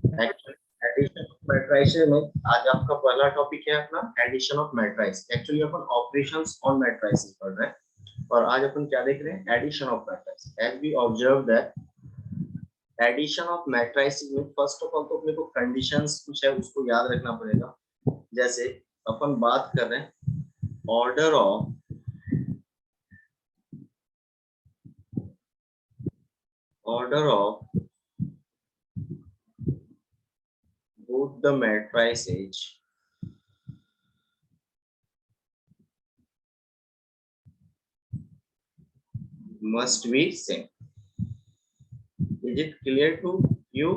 Addition of matrices में आज आपका पहला टॉपिक है अपना एडिशन ऑफ मैट्रिसेस। एक्चुअली अपन ऑपरेशंस ऑन मैट्रिसेस पढ़ रहे हैं और आज अपन क्या देख रहे हैं, addition of matrices. As we observe that addition of matrices में फर्स्ट ऑफ ऑल तो अपने को कंडीशंस कुछ है उसको याद रखना पड़ेगा। जैसे अपन बात कर रहे हैं order of both the matrices must be same. Is it clear to you,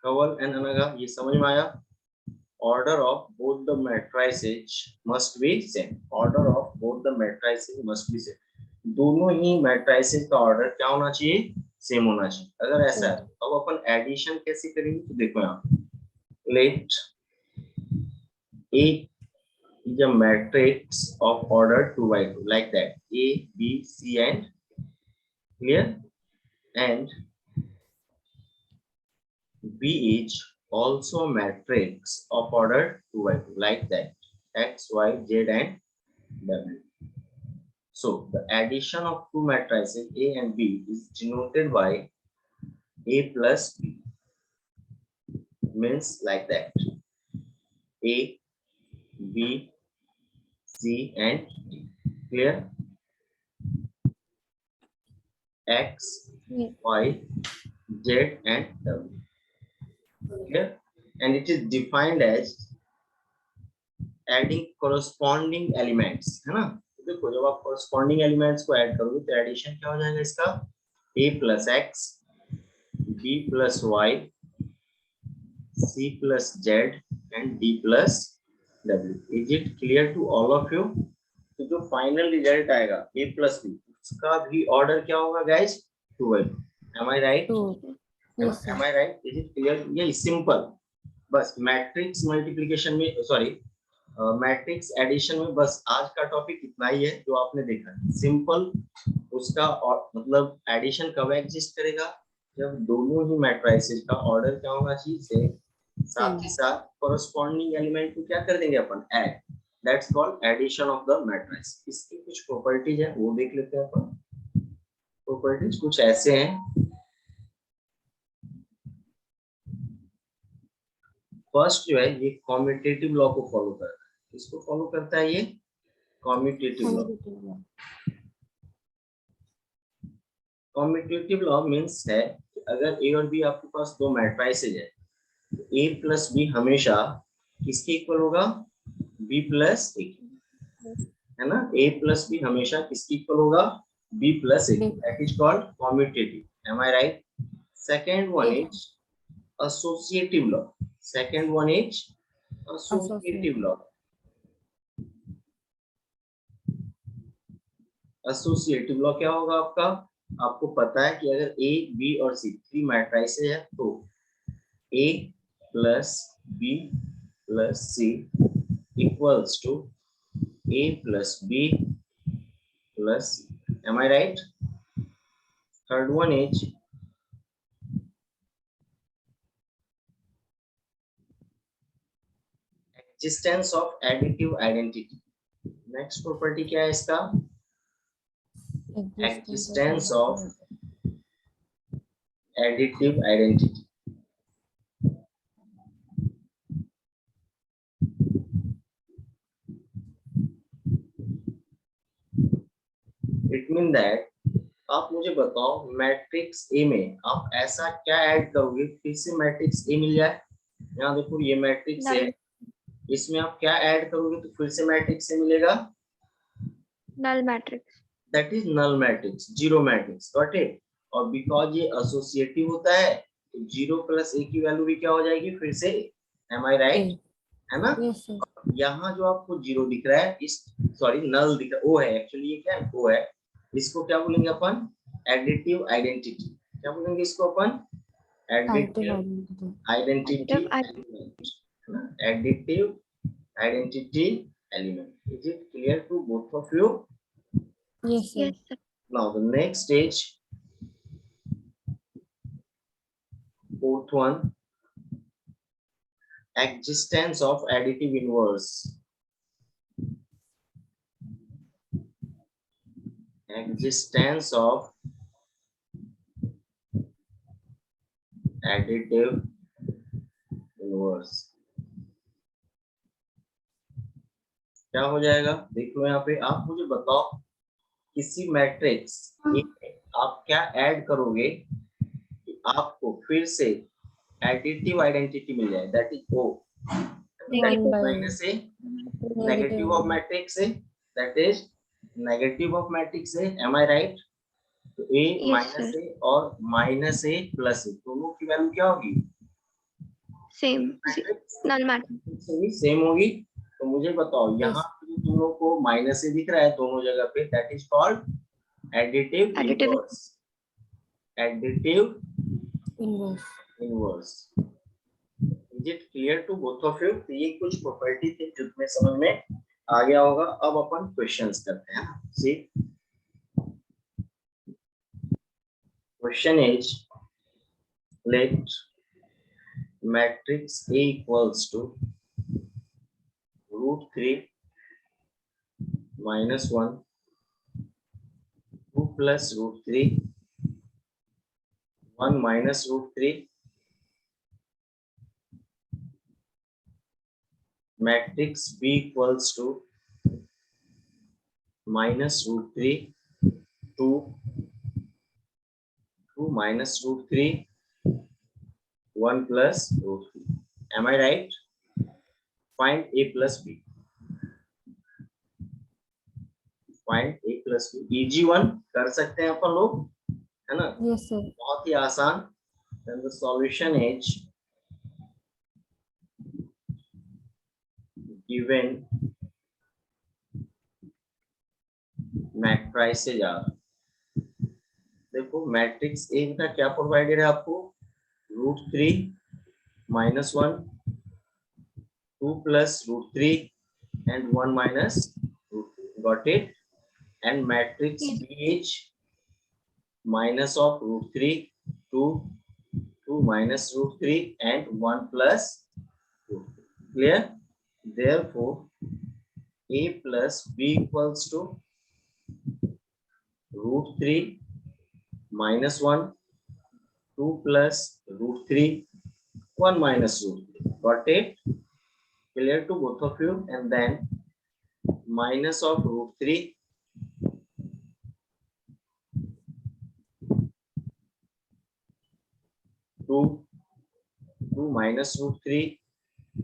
Kawal and Anaga? ये समझ में आया? Order of both the matrices must be same. Order of both the matrices must be same. दोनों ही matrices का order क्या होना चाहिए? Same होना चाहिए। अगर ऐसा है तो अब अपन एडिशन कैसे करेंगे? तो देखो यहाँ late A is a matrix of order 2 by 2 like that, A, B, C and clear, and B is also a matrix of order 2 by 2 like that, X, Y, Z and W. So the addition of two matrices A and B is denoted by A plus B, means like that, A, B, C and D. Clear? X, Y, Z and W. Clear? And it is defined as adding corresponding elements, है ना? देखो जब आप corresponding elements को add करोगे तो addition क्या हो जाएगा इसका? A plus X, B plus Y, C plus Z and D plus W. Is it clear to all of you? तो जो फाइनल रिजल्ट आएगा A plus B, उसका भी ऑर्डर क्या होगा guys? 2 by 2. Am I right? Yes, am I right? Is it clear? ये simple, बस matrix multiplication में सॉरी मैट्रिक्स एडिशन में बस आज का टॉपिक इतना ही है जो आपने देखा। सिंपल उसका और मतलब एडिशन कब एग्जिस्ट करेगा? जब दोनों ही मैट्रिसेस का ऑर्डर क्या होना चाहिए? सेम, साथ ही साथ कोरस्पॉन्डिंग एलिमेंट को क्या कर देंगे अपन? Add. That's called addition of the matrix. इसकी कुछ प्रॉपर्टीज है वो देख लेते हैं अपन। प्रॉपर्टीज कुछ ऐसे हैं। फर्स्ट जो है ये कम्यूटेटिव लॉ को फॉलो करता है। किसको फॉलो करता है ये? Commutative law. Commutative law means है कि अगर ए और बी आपके पास दो मैट्रिसेस है तो ए प्लस बी हमेशा किसके इक्वल होगा? बी प्लस ए, है ना? ए प्लस बी हमेशा किसके इक्वल होगा? B plus A. That is called commutative. Am I right? Second one is associative law. Second one is associative law. Associative law क्या होगा आपका? आपको पता है कि अगर A, B और C थ्री मैट्रिसेस है तो A plus B plus C equals to A plus B plus C. Am I right? Third one is existence of additive identity. Next property क्या है इसका? Existence of additive identity. It means that आप मुझे बताओ matrix A में आप ऐसा क्या ऐड करोगे फिर से मैट्रिक्स ए मिल जाए? यहाँ देखो ये मैट्रिक्स है, इसमें आप क्या ऐड करोगे तो फिर से मैट्रिक्स ए मिलेगा? Null matrix. That is null matrix, zero matrix. Got it? और बिकॉज ये एसोसिएटिव होता है तो जीरो प्लस ए की वैल्यू भी क्या हो जाएगी? फिर से। M I right? है ना? यहाँ जो आपको जीरो दिख रहा है इस सॉरी नल दिख रहा है वो है, एक्चुअली ये क्या है? वो है। इसको क्या बोलेंगे अपन? Additive identity. क्या बोलेंगे इसको अपन? Additive identity element. Additive identity element. Is it clear to both of you? Yes, sir. Now the next stage, fourth one, existence of additive inverse. Existence of additive inverse. क्या हो जाएगा? देख लो यहाँ पे, आप मुझे बताओ किसी मैट्रिक्स आप क्या ऐड करोगे कि आपको फिर से एडिटिव आइडेंटिटी मिल जाए, that is O minus A negative of matrix है, that is negative of matrix है, एम आई राइट? तो ए माइनस ए और माइनस ए प्लस ए दोनों की वैल्यू क्या होगी? सेम, नल मैट्रिक्स सेम होगी। तो मुझे बताओ यहाँ पे दोनों को माइनस ए दिख रहा है दोनों जगह पे, that is called additive inverse. Additive inverse. Is it clear to both of you? तो ये कुछ प्रॉपर्टी थी जो तुम्हें समझ में आ गया होगा। अब अपन क्वेश्चंस करते हैं। See question is let matrix A equals to √3 minus 1 2 plus √3 1 minus √3 matrix B equals to minus √3 2 2 minus √3 1 plus √3. Am I right? Find A plus B. Find A plus B. Easy one कर सकते हैं अपन लोग, है ना? Yes sir. बहुत ही आसान। Then the solution is given matrices are. देखो matrix A का क्या प्रोवाइडेड है आपको? √3 minus 1 2 plus √3 and 1 minus √3. Got it? And matrix B is minus of √3 2 2 minus √3 and 1 plus √3. Clear? Therefore A plus B equals to √3 minus 1 2 plus √3 1 minus √3. Got it? Clear to both of you? And then minus of √3 2 2 minus √3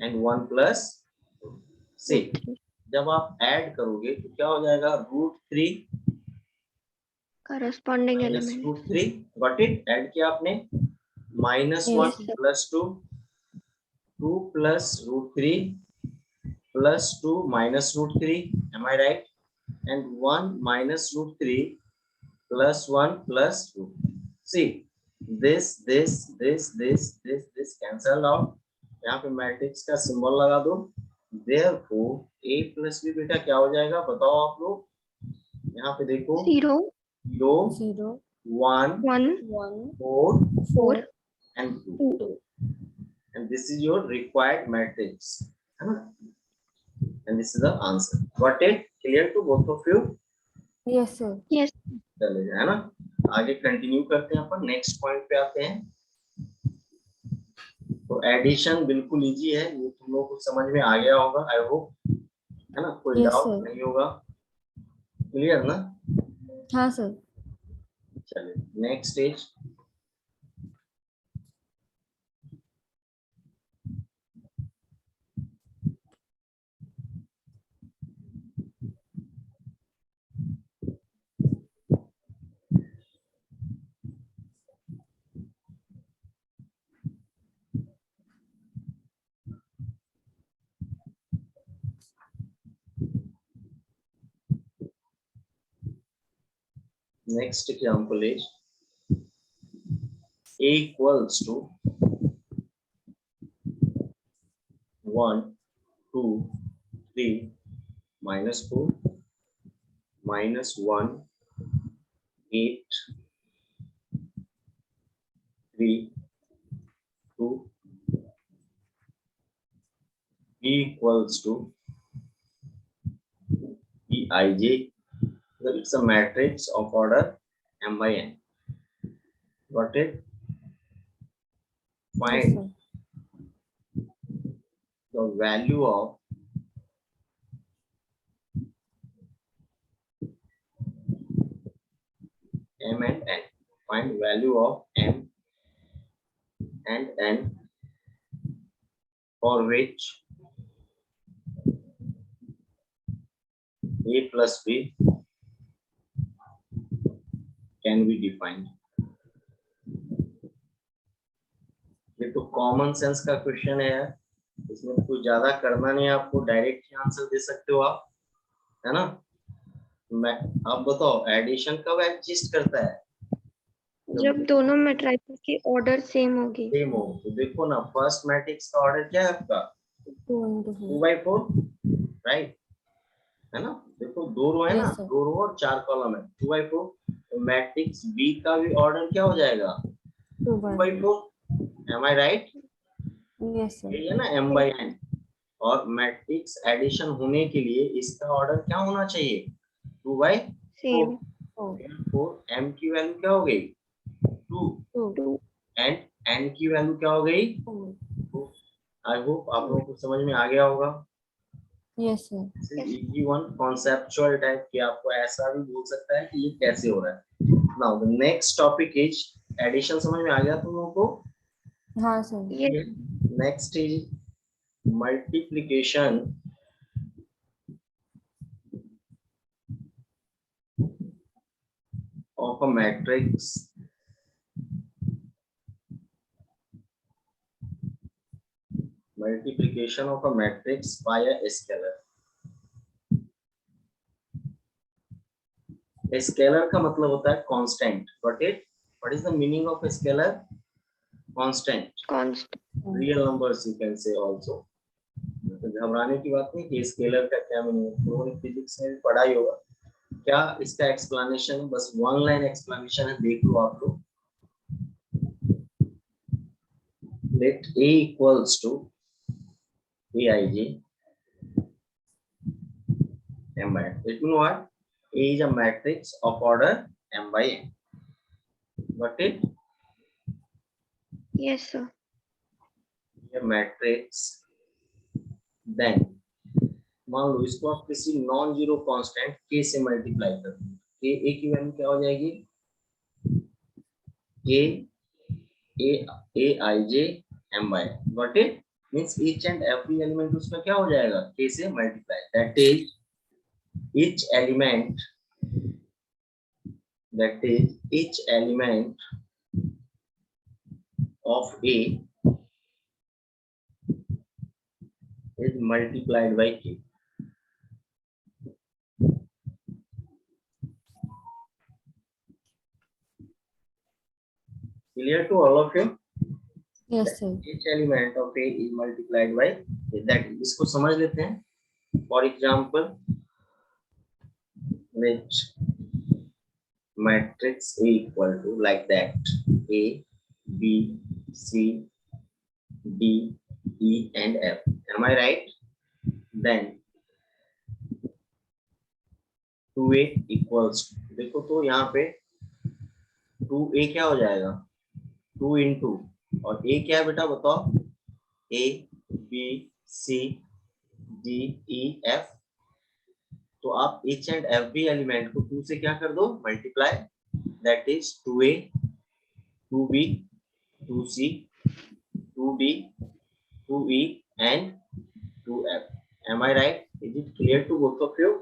and 1 plus से जब आप add करोगे तो क्या हो जाएगा? √3 corresponding element. √3. Got it? Add किया आपने। minus 1 plus 2 2 plus √3 plus 2 minus √3. Am I right? And 1 minus √3 plus 1 plus √3. See this cancel out। यहाँ पे मैट्रिक्स का सिंबल लगा दो। Therefore A plus B बेटा क्या हो जाएगा बताओ आप लोग? यहाँ पे देखो 0 0 1 1 4 4 and 2. 2. And this is your required matrix, है ना? And this is the answer. Got it? Clear to both of you? Yes sir. Yes. चलेगा, है ना? आगे कंटिन्यू करते हैं अपन। नेक्स्ट पॉइंट पे आते हैं। तो एडिशन बिल्कुल इजी है, ये तुम लोग को समझ में आ गया होगा आई होप, है ना? कोई Yes, डाउट sir. नहीं होगा। क्लियर ना? हाँ sir. चलिए next stage. Next example is A equals to 1 2 3 minus 4 minus 1 8 3 2 E equals to Eij. It's a matrix of order m by n. Got it? Yes, Find sir. the value of m and n. Find value of m and n for which a plus b can be defined. ये तो common sense का question है यार, इसमें कुछ ज्यादा करना नहीं है आपको, डायरेक्ट ही आंसर दे सकते हो आप, है ना? मैं आप बताओ एडिशन कब एग्जिस्ट करता है? जब दोनों मैट्रिसेस की ऑर्डर सेम होगी। सेम हो। तो देखो ना, फर्स्ट मैट्रिक्स का ऑर्डर क्या है आपका? 2 into 4. 2/4, राइट, है ना? देखो दो रो है ना, Yes, sir. 2 रो और 4 कॉलम है, 2/4। तो मैट्रिक्स बी का भी ऑर्डर क्या हो जाएगा? 2 by 4. 2/4। Am I right? Yes, sir. ये है ना m by n। और मैट्रिक्स एडिशन होने के लिए इसका ऑर्डर क्या होना चाहिए? 2/4। सेम 4. therefore m की वैल्यू क्या हो गई? 2 2. 2। एंड n की वैल्यू क्या हो गई? 4. आई होप आप लोगों को समझ में आ गया होगा। Yes, sir. Easy one, conceptual type की, आपको ऐसा भी बोल सकता है कि ये कैसे हो रहा है। Now the next topic is addition. समझ में आ गया तुम लोगों को? हाँ, sir. ये next is multiplication of a matrix by a scalar। Scalar का मतलब होता है constant. Got it? What is the meaning of scalar? Constant, constant. Real numbers you can say also. तो घबराने की बात नहीं कि स्केलर का क्या मीनिंग है, तो फिजिक्स में भी पढ़ा ही होगा। क्या इसका एक्सप्लेनेशन, बस वन लाइन एक्सप्लेनेशन है, देख लो आप लोग। Let a equals to aij m by n. It means what? A is a matrix of order m by n. Got it? Yes sir. A matrix, then मान लो इसको आप किसी नॉन जीरो कांस्टेंट k से multiply कर दो, k a की value क्या हो जाएगी? a i j m by n। Got it? Means each and every element उसमें क्या हो जाएगा? k से multiply. That is each element of a is multiplied by k। Clear to all of you? Yes, sir. Each element of a is multiplied by that। इसको समझ लेते हैं। For example, which matrix A equal to like that A, B, C, D, E and F। Am I right? Then 2A equals, देखो तो यहाँ पे 2A क्या हो जाएगा? 2 into, और A क्या है बेटा बताओ? A, B, C, D, E, F। तो आप each and every element को 2 से क्या कर दो? Multiply. That is 2A, 2B, 2C, 2D, 2E and 2F। Am I right? Is it clear to both of you?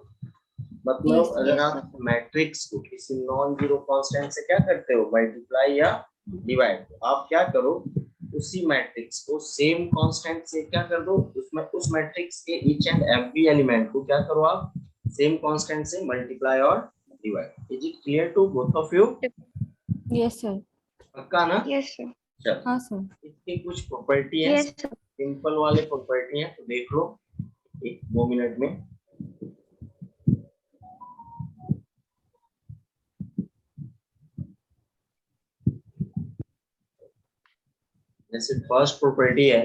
मतलब Yes, अगर yes, आप मैट्रिक्स को किसी नॉन जीरो कांस्टेंट से क्या करते हो? मल्टीप्लाई या डिवाइड। तो आप क्या करो, उसी मैट्रिक्स को सेम कांस्टेंट से क्या कर दो, उसमें उस मैट्रिक्स के ईच एंड एवरी एलिमेंट को क्या करो आप? सेम कांस्टेंट से मल्टीप्लाई और divide. Is it clear to both of you? Yes, sir. पक्का ना? Yes sir. चलो, हाँ, sir. इसकी कुछ प्रॉपर्टी है, यस सर। सिंपल वाले प्रॉपर्टी है, तो देख लो 1-2 मिनट में। जैसे फर्स्ट प्रॉपर्टी है,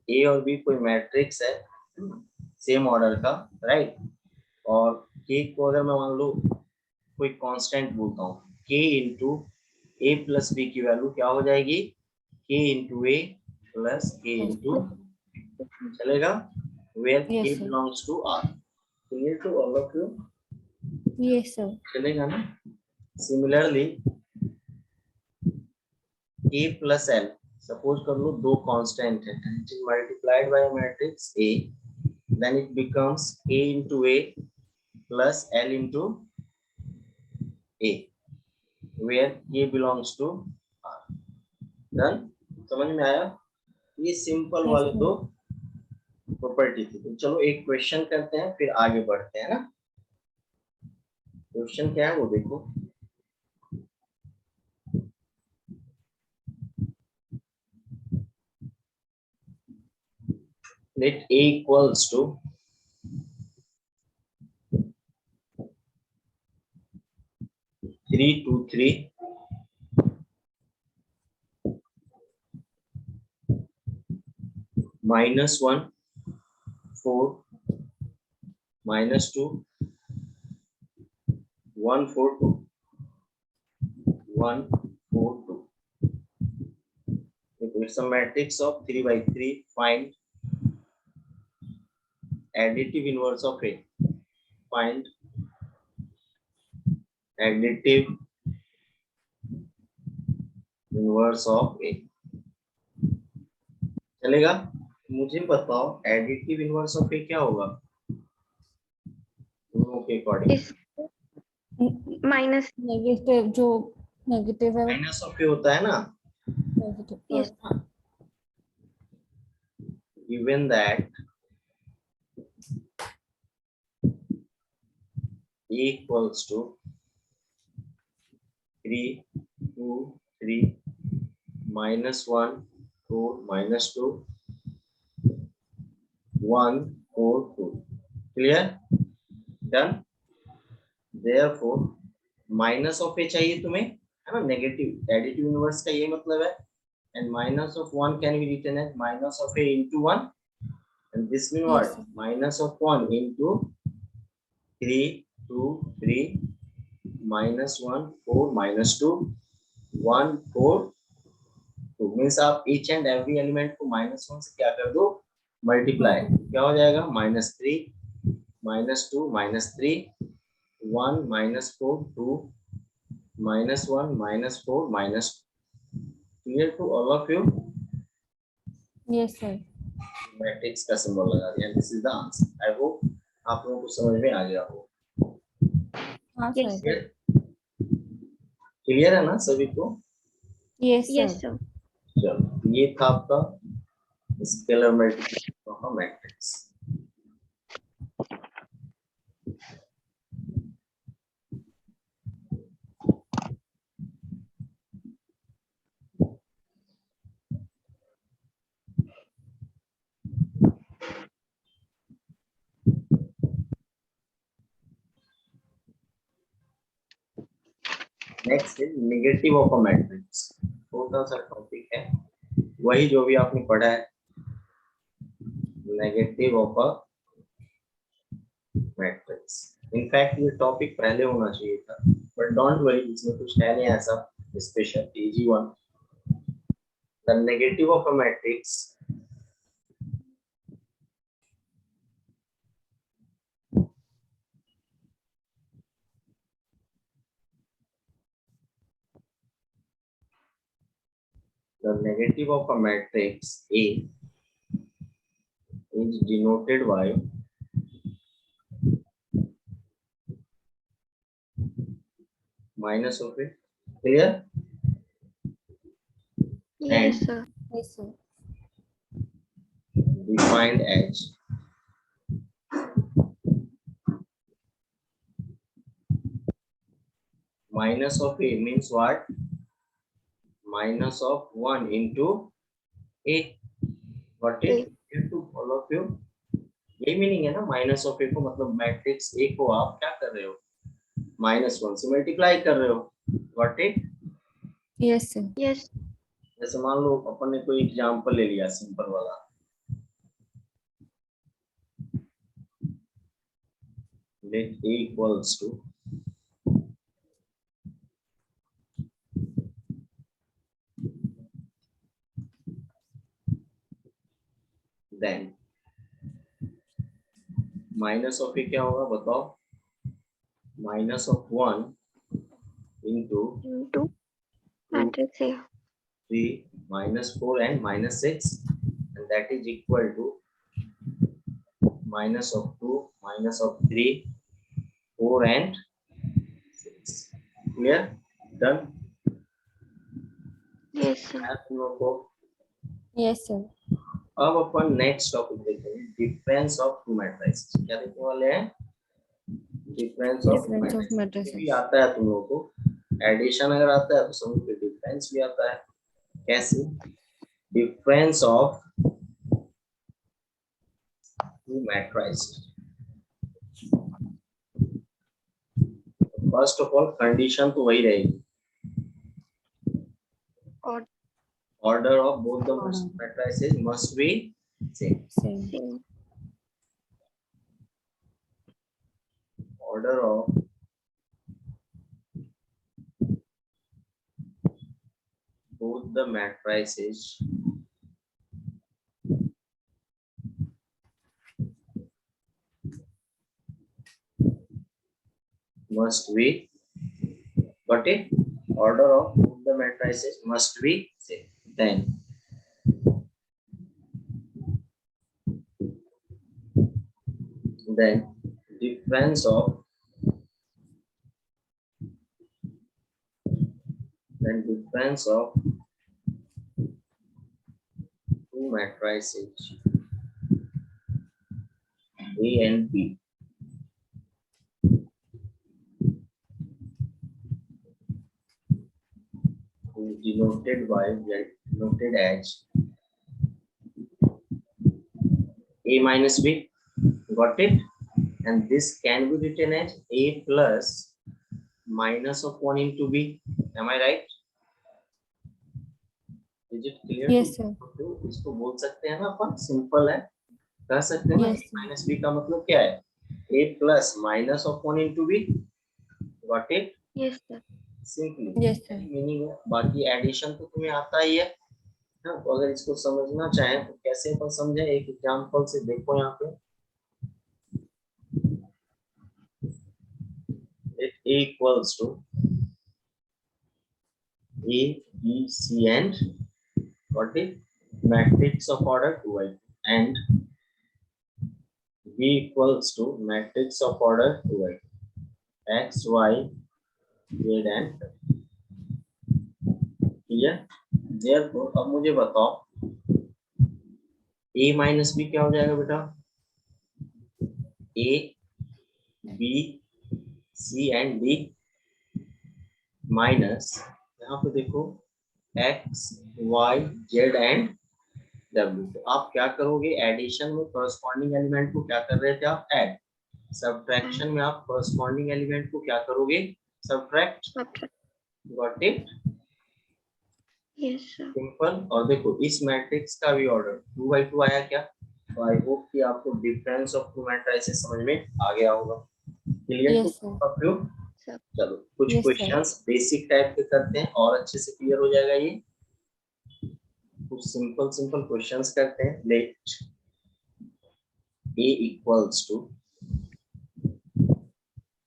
ए और बी कोई मैट्रिक्स है सेम ऑर्डर का, राइट, और के को अगर मैं मान लो कोई कांस्टेंट बोलता हूँ, k into a plus b की वैल्यू क्या हो जाएगी, k into a plus k into, चलेगा, where k Yes, sir. Belongs to R, clear to all of you, Yes, sir. चलेगा ना। Similarly a plus L, suppose कर लो दो कांस्टेंट है, it is multiplied by matrix a, then it becomes a into a plus l into a, where a belongs to r, done, समझ में आया, ये सिंपल Yes, वाले sir. दो प्रॉपर्टी थी। तो चलो एक क्वेश्चन करते हैं फिर आगे बढ़ते हैं ना। क्वेश्चन क्या है वो देखो, let a equals to -3 2 3 -1 4 -2 1 4 2 1 4 2, it's a matrix of 3 by 3, find additive inverse of a, find additive inverse of a, चलेगा। मुझे बताओ एडिटिव इनवर्स ऑफ ए क्या होगा दोनों के अकॉर्डिंग, इस माइनस, Negative जो negative है वो माइनस ऑफ ए होता है ना, positive. Yes given that a equals to 3 2 3 -1 4 -2 1 4 2, clear, done. Therefore minus of A चाहिए तुम्हें, है ना, नेगेटिव एडिटिव इनवर्स का ये मतलब है, and minus of 1 can be written as minus of a into 1, and this mean Yes, what, sir. Minus of 1 into 3 2 3 -1 4 -2 1 4 2, means आप each and every element को -1 से क्या कर दो, मल्टीप्लाई, क्या हो जाएगा, -3 -2 -3 1 -4 2 -1 -4 -2, clear to all of you, Yes, sir. Matrix का सिंबल लगा दिया, this is the answer. I hope आप लोगों को समझ में आ गया हो, हाँ यस sir. क्लियर है ना सभी को। Yes, yes sir. सर, चलो ये था आपका scalar multiplication of a matrix. Next is negative of a matrix, छोटा सा टॉपिक है, वही जो भी आपने पढ़ा है, negative of a matrix. In fact ये टॉपिक पहले होना चाहिए था, बट डोंट वरी, इसमें कुछ है नहीं ऐसा special, easy one. The negative of a matrix A is denoted by minus of a, clear, yes sir, Yes, sir. defined as minus of a means what, minus of 1 into a, what is to all of you, यही meaning है ना, minus of ए को मतलब matrix A को आप क्या कर रहे हो, -1 से मल्टीप्लाई कर रहे हो, got it. Yes, sir. Yes जैसे मान लो अपन ने कोई एग्जांपल ले लिया सिंपल वाला, let A equals to then minus of A क्या होगा बताओ, minus of 1 into into matrix A. 3 minus 4 and minus 6, and that is equal to minus of 2 minus of 3 4 and 6. Clear? Done? Yes, sir. आप लोगों को Yes, sir. अब अपन next topic देखेंगे, difference of to matrices. क्या देखने वाले हैं? Difference of Difference of matrices matrices. भी आता है तुम लोगों को, एडिशन अगर आता है तो समझ के डिफरेंस भी आता है। कैसे? Difference of to matrices. First of all condition तो वही रहेगी, Or order of both the matrices must be same. Same. same. Order of both the matrices must be, got it? Order of both the matrices must be same. Then difference of two matrices A and B is denoted as A minus B. Got it? And this can be written as A plus minus of 1 into B. Am I right? Is it clear? Yes, sir. इसको बोल सकते हैं ना अपन, simple है, कह सकते हैं ना। Yes, A sir. minus B का मतलब क्या है? A plus minus of 1 into B. Got it? Yes, sir. Simply. Yes, sir. Meaning है, बाकी एडिशन तो तुम्हें आता ही है ना। तो अगर इसको समझना चाहें तो कैसे अपन समझे, एक एग्जांपल से देखो यहाँ पे। Let A equals to A, B, C and what is matrix of order 2 by 2, and B equals to matrix of order 2 by 2, X, Y, Z and clear? Therefore अब मुझे बताओ A minus B क्या हो जाएगा बेटा? A, B, C and D minus यहाँ पे देखो X, Y, Z and W। तो आप क्या करोगे, एडिशन में कॉरस्पॉन्डिंग एलिमेंट को क्या कर रहे थे आप? ऐड। सब्ट्रैक्शन में आप कॉरस्पॉन्डिंग एलिमेंट को क्या करोगे? Subtract. Subtract. Got it? Yes, sir. Simple. और देखो इस मैट्रिक्स का भी ऑर्डर 2 by 2 आया क्या? तो आई होप कि आपको डिफरेंस ऑफ टू मैट्रिसेस समझ में आ गया होगा। क्लियर? Yes, sir. Sir. चलो कुछ Yes, sir. Questions basic type के करते हैं और अच्छे से क्लियर हो जाएगा ये। कुछ सिंपल क्वेश्चंस करते हैं। Let A equals to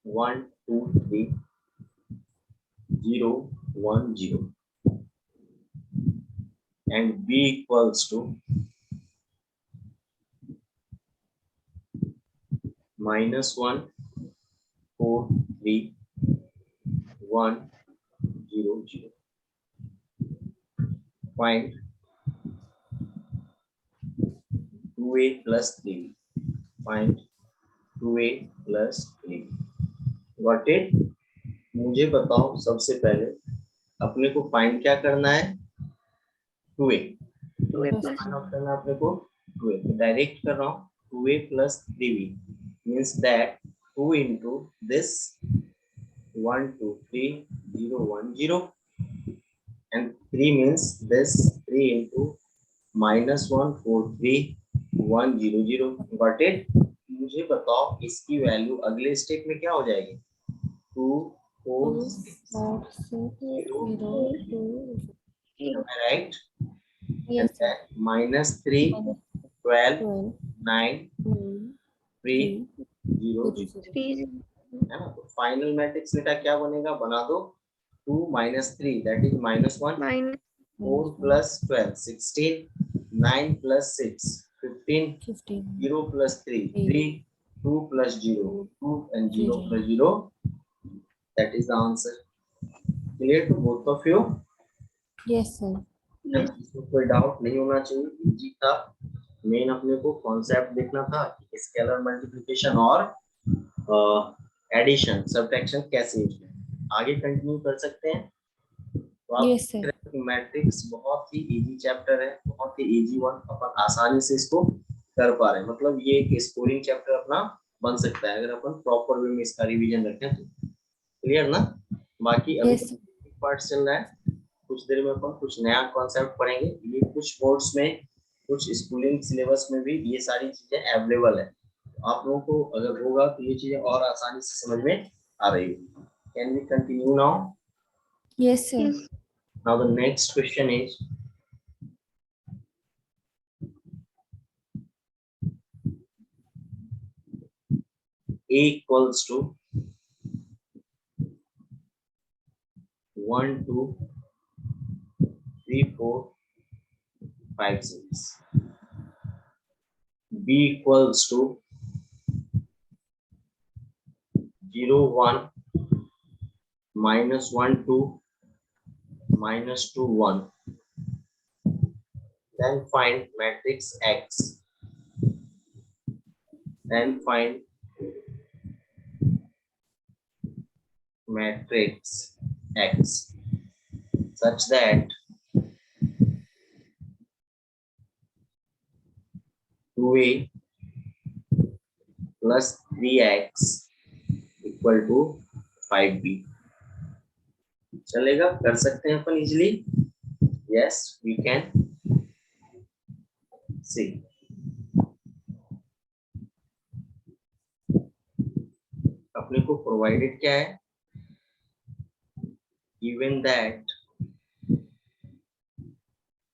1 2 3 0 1 0 and B equals to -1 4 3 1 0 0. Find 2A plus 3. Find 2A plus 3. Got it? मुझे बताओ सबसे पहले अपने को फाइंड क्या करना है? 2A 2A Yes, plus. Find out करना है अपने को 2A। तो डायरेक्ट कर रहा हूँ 2A plus 3B means that 2 into this 1 2 3 0 1 0 and 3 means this 3 into -1 4 3 1 0 0. Got it? मुझे बताओ इसकी वैल्यू अगले स्टेप में क्या हो जाएगी? 2 4 2 6 4 6 0, 0 2 am I right? And yes sir then -3 12 12 9 9 3 3 0 0 0 3 है ना? तो फाइनल मैट्रिक्स बेटा क्या बनेगा? बना दो 2 3 that is -1 minus 4 plus 12 16 9 plus 6 15 15 0 plus 3 3 2 plus 0 2 and 0 0 plus 0 that is the answer. Clear to both of you? yes sir yes इसमें कोई डाउट नहीं होना चाहिए, इजी था। मेन अपने को कॉन्सेप्ट देखना था कि स्केलर मल्टीप्लिकेशन और एडिशन सब्ट्रैक्शन कैसे यूज करें। आगे कंटिन्यू कर सकते हैं। तो आप yes sir मैट्रिक्स बहुत ही इजी चैप्टर है, बहुत ही इजी वन, अपन आसानी से इसको कर पा रहे हैं। मतलब ये एक स्कोरिंग चैप्टर अपना बन सकता है अगर अपन प्रॉपर वे में इसका रिवीजन रखें तो। क्लियर ना? बाकी अभी yes पार्ट चल रहा है, कुछ देर में अपन कुछ नया कॉन्सेप्ट पढ़ेंगे। ये कुछ बोर्ड्स में, कुछ स्कूलिंग सिलेबस में भी ये सारी चीजें अवेलेबल है। आप लोगों को अगर होगा तो ये चीजें और आसानी से समझ में आ रही है। Can we continue now? yes sir yes Now the next question is A equals to 1 2 3 4 5 6. B equals to 0 1 -1 2 -2 1. Then find matrix X. Then find matrix X such that 2A plus 3X equal to 5B. चलेगा? कर सकते हैं अपन easily? Yes, we can see. अपने को provided क्या है? Given that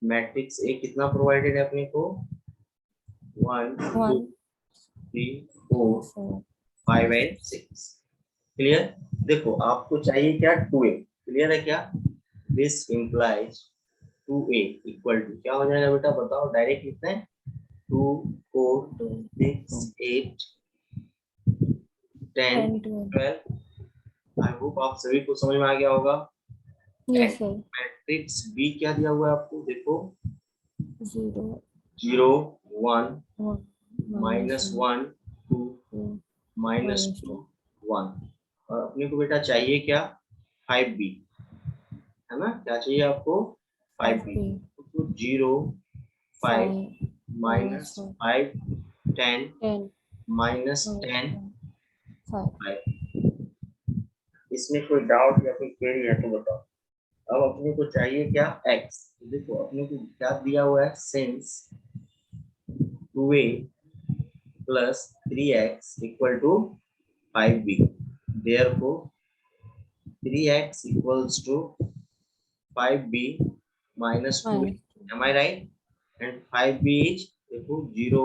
matrix A कितना provided है अपने को? 1 2 1 3 4 4 5 and 6. क्लियर? देखो आपको चाहिए क्या? 2a। क्लियर है क्या? This implies 2a equal to क्या हो जाएगा बेटा? बताओ, डायरेक्ट लिखते हैं 2 4 6 8 10 10 12 12। आई होप आप सभी को समझ में आ गया होगा। yes sir मैट्रिक्स बी क्या दिया हुआ है आपको? देखो 0 0 1 1 -1 2 -2 1। और अपने को बेटा चाहिए क्या? 5b, है ना? क्या चाहिए आपको? 5b। तो 0 5 -5 10 -10 5। इसमें कोई डाउट या कोई क्वेरी है तो बताओ। अब अपने को चाहिए क्या? x। देखो अपने को क्या दिया हुआ है? Since 2a plus 3x equal to 5b, therefore 3x equals to 5b minus 2. Am I right? And 5b is देखो 0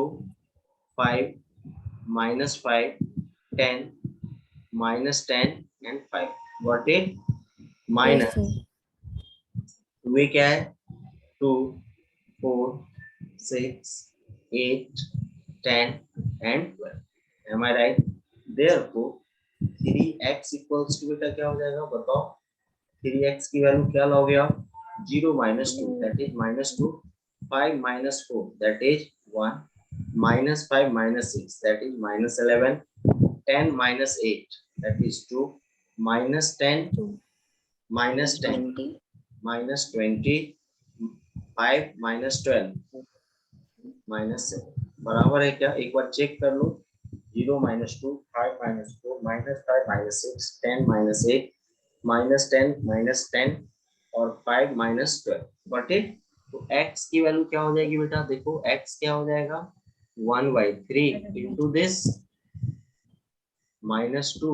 5 -5 10 -10 and 5. Got it? Minus 2a क्या है? 2 4 6 8 10 and 12. Am I right? Therefore 3x equals to बेटा क्या हो जाएगा? बताओ 3x की value क्या लोगे आप? 0 -2 that is -2, 5 -4 that is 1, -5 -6 that is -11, 10 -8 that is 2, -10 -10 -20, 5 -12 -7 बराबर है क्या? एक बार चेक कर लो। 0 -2 5 -4 -5 -6 10 -8 -10 -10 और 5 -12। Got it? तो x की वैल्यू क्या हो जाएगी बेटा? देखो x क्या हो जाएगा? 1/3 into this -2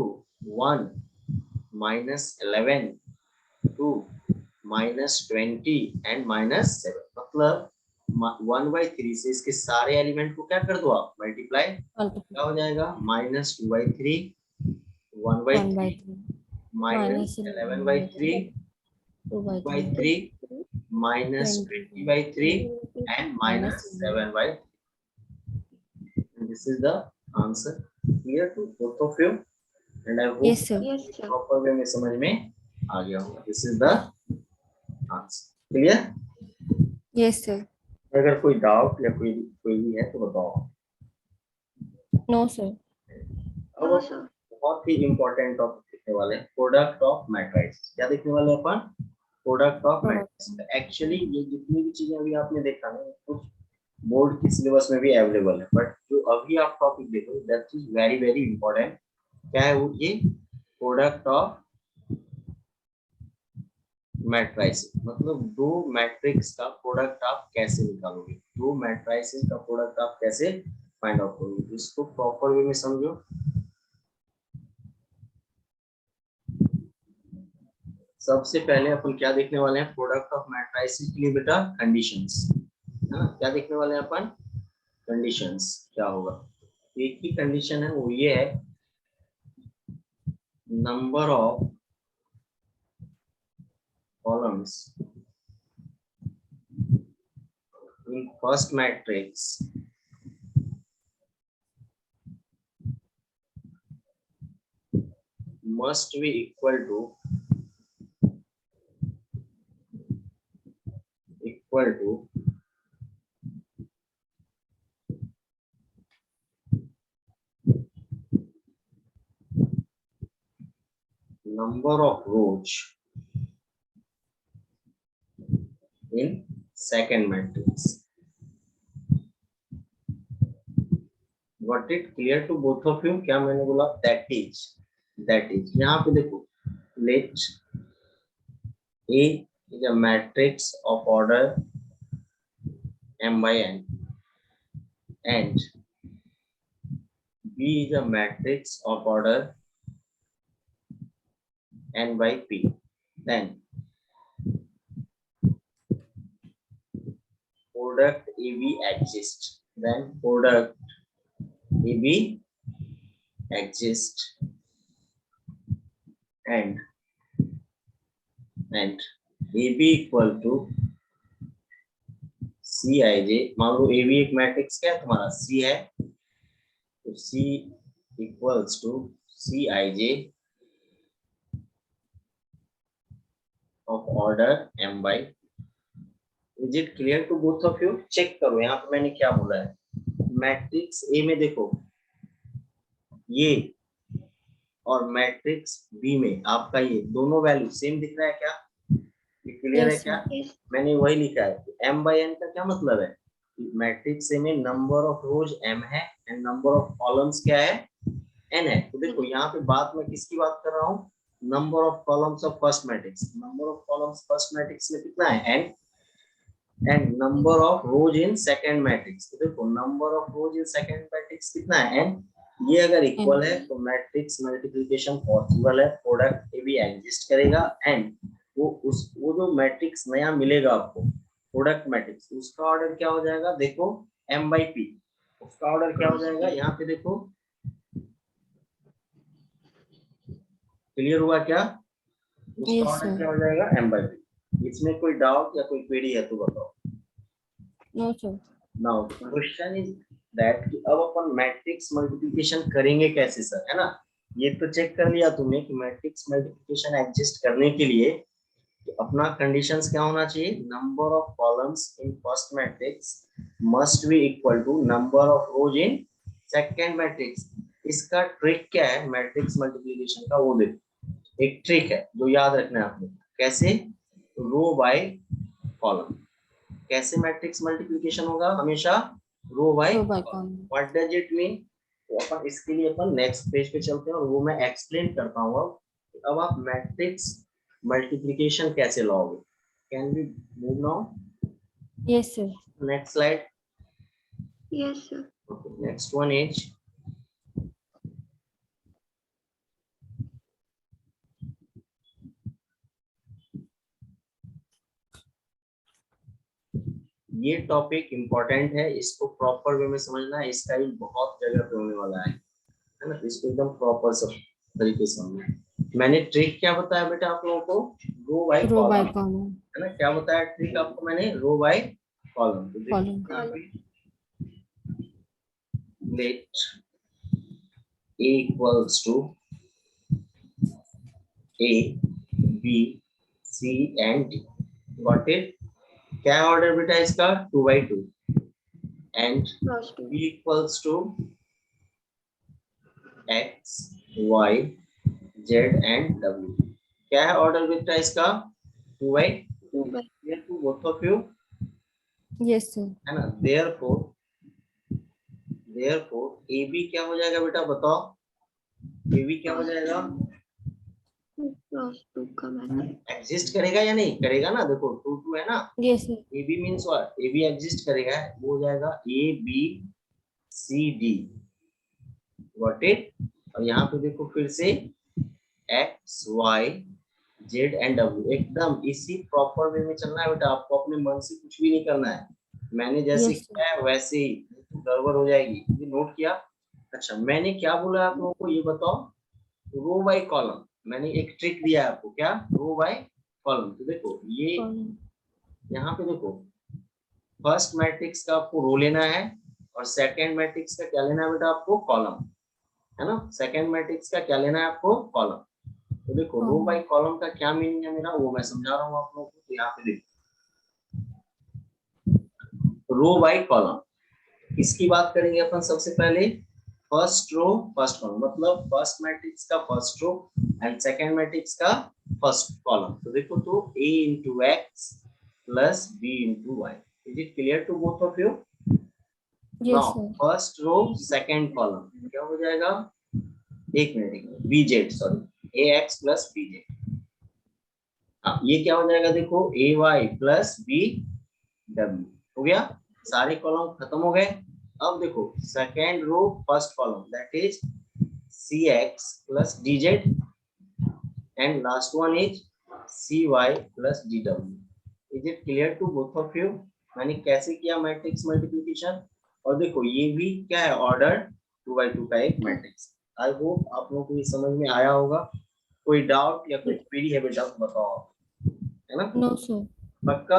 1 -11 2 -20 एंड -7, मतलब 1/3 से इसके सारे एलिमेंट को क्या कर दो आप मल्टीप्लाई, क्या हो जाएगा -2/3 1/3 -11/3 2/3 -20/3 and -7/3. This is the answer. Clear to both of you? And I hope Yes, sir. Yes, sir. proper way में समझ में आ गया होगा. This is the answer. Clear? Yes, sir. अगर कोई डाउट या कोई भी है तो बताओ. No, sir. अब No, sir. बहुत ही इंपॉर्टेंट टॉपिक देखने वाले हैं, प्रोडक्ट ऑफ मैट्रिक्स. क्या देखने वाले हैं अपन? Product of matrix. एक्चुअली ये जितनी भी चीजें अभी आपने देखा ना, कुछ बोर्ड की सिलेबस में भी अवेलेबल है, बट जो अभी आप टॉपिक देखो that is very very important. क्या है वो? ये प्रोडक्ट ऑफ मैट्रिक्स, मतलब दो मैट्रिक्स का प्रोडक्ट आप कैसे निकालोगे, दो मैट्रिक्स का प्रोडक्ट आप कैसे फाइंड आउट करोगे. इसको प्रॉपर वे में समझो. सबसे पहले अपन क्या देखने वाले हैं प्रोडक्ट ऑफ मैट्रिसेस के लिए बेटा? कंडीशंस, है ना. क्या देखने वाले हैं अपन? कंडीशंस. क्या होगा? एक ही कंडीशन है, वो ये है number of columns in first matrix must be equal to number of rows in second matrix. Got it? Clear to both of you? क्या मैंने बोला? That is यहाँ पे देखो, let A is a matrix of order m by n and B is a matrix of order n by p. Then product AB exists. Then product AB exists and AB equal to Cij. मान लो AB एक matrix क्या है तुम्हारा? C है, तो C equals to Cij of order m by. Is it clear to both of you? Check करो यहाँ पे मैंने क्या बोला है. मैट्रिक्स A में देखो ये, और मैट्रिक्स बी में आपका ये दोनों वैल्यू सेम दिख रहा है क्या? ये क्लियर है Yes, क्या? Yes. मैंने वही लिखा है. m by n का क्या मतलब है? मैट्रिक्स ए में नंबर ऑफ रोज m है एंड नंबर ऑफ कॉलम्स क्या है? n है. तो देखो यहाँ पे बात मैं किसकी बात कर रहा हूँ? Number of columns of first matrix. Number of columns first matrix में कितना है? n. And number of rows in second matrix. तो देखो number of rows in second matrix कितना है? n. ये अगर इक्वल है तो मैट्रिक्स मल्टीप्लिकेशन पॉसिबल है, प्रोडक्ट ए भी एग्जिस्ट करेगा एंड वो जो मैट्रिक्स नया मिलेगा आपको प्रोडक्ट मैट्रिक्स, उसका ऑर्डर क्या हो जाएगा? देखो m by p. उसका ऑर्डर क्या हो जाएगा? यहाँ पे देखो, क्लियर हुआ क्या? उसका Yes, ऑर्डर sir. क्या हो जाएगा? m by p. इसमें कोई डाउट या कोई क्वेरी है तो बताओ. No, sir. Now question is that कि अब अपन मैट्रिक्स मल्टीप्लिकेशन करेंगे कैसे सर, है ना. ये तो चेक कर लिया तुमने कि मैट्रिक्स मल्टीप्लिकेशन एग्जिस्ट करने के लिए अपना कंडीशंस क्या होना चाहिए? Number of columns in first matrix must be equal to number of rows in second matrix. इसका ट्रिक क्या है मैट्रिक्स मल्टीप्लिकेशन का? वो देखो, एक ट्रिक है जो याद रखना है आपने. कैसे? Row by column. कैसे मैट्रिक्स मल्टीप्लिकेशन होगा? हमेशा row by Row by column. column. What does it mean? तो अपन इसके लिए अपन नेक्स्ट पेज पे चलते हैं और वो मैं एक्सप्लेन करता हूँ. अब आप मैट्रिक्स मल्टीप्लिकेशन कैसे लाओगे? Can we move now? Yes, sir. Next slide. Yes, sir. Next one is ये टॉपिक इम्पोर्टेंट है, इसको प्रॉपर वे में समझना है, इसका भी बहुत जगह पे होने वाला है ना, इसको एकदम प्रॉपर सब तरीके से समझना है। मैंने ट्रिक क्या बताया बेटा आप लोगों को, row by row by column, column है ना, क्या बताया ट्रिक आपको मैंने, रो बाय कॉलम। तो column let A equals to A, B, C and D, got it। क्या है ऑर्डर बेटा इसका, 2/2 and cross to B equals to X, Y, Z and W। क्या है ऑर्डर बेटा इसका, 2/2, 2 both of you, yes sir है ना। therefore AB क्या हो जाएगा बेटा बताओ, AB क्या हो जाएगा, क्रॉस टू का मैट्रिक्स एग्जिस्ट करेगा या नहीं करेगा ना, देखो 2 2 है ना, yes sir AB means what, AB exist करेगा, वो हो जाएगा A B C D, got it. और यहाँ पे देखो फिर से X Y Z and W, एकदम इसी प्रॉपर वे में चलना है बेटा, आपको अपने मन से कुछ भी नहीं करना है, मैंने जैसे Yes, sir. किया है वैसे ही, तो गड़बड़ हो जाएगी, ये नोट किया। अच्छा मैंने क्या बोला आप लोगों को ये बताओ, रो बाय कॉलम, मैंने एक ट्रिक दिया है आपको, क्या, रो बाय कॉलम। तो देखो ये कॉलम यहाँ पे देखो, फर्स्ट मैट्रिक्स का आपको रो लेना है और सेकंड मैट्रिक्स का क्या लेना है बेटा आपको, कॉलम, है ना। सेकंड मैट्रिक्स का क्या लेना है आपको, कॉलम। तो देखो रो बाय कॉलम का क्या मीनिंग है मेरा, वो मैं समझा रहा हूँ आप लोगों को। तो यहाँ पे देखो रो बाय कॉलम, इसकी बात करेंगे अपन सबसे पहले, फर्स्ट रो फर्स्ट कॉलम, मतलब फर्स्ट मैट्रिक्स का first row and second matrix का फर्स्ट कॉलम। तो देखो तो A into X plus B into Y, is it clear to both of you? Yes Now sir first row second column क्या हो जाएगा, एक minute, BZ sorry AX plus BZ, हाँ ये क्या हो जाएगा देखो AY plus BW, हो गया, सारे कॉलम खत्म हो गए। अब देखो second row first column that is CX plus DZ and last one is CY plus DW, is it clear to both of you? मैंने कैसे किया मैट्रिक्स मल्टीप्लिकेशन, और देखो ये भी क्या है, ऑर्डर 2/2 का एक मैट्रिक्स। आई होप आप लोगों को ये समझ में आया होगा, कोई डाउट या कोई क्वेरी है बेटा तो बताओ आप, है ना। नो सर पक्का।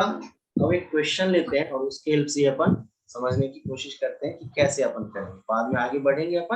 अब एक क्वेश्चन लेते हैं और उसके हेल्प से अपन समझने की कोशिश करते हैं कि कैसे अपन करेंगे, बाद में आगे बढ़ेंगे अपन।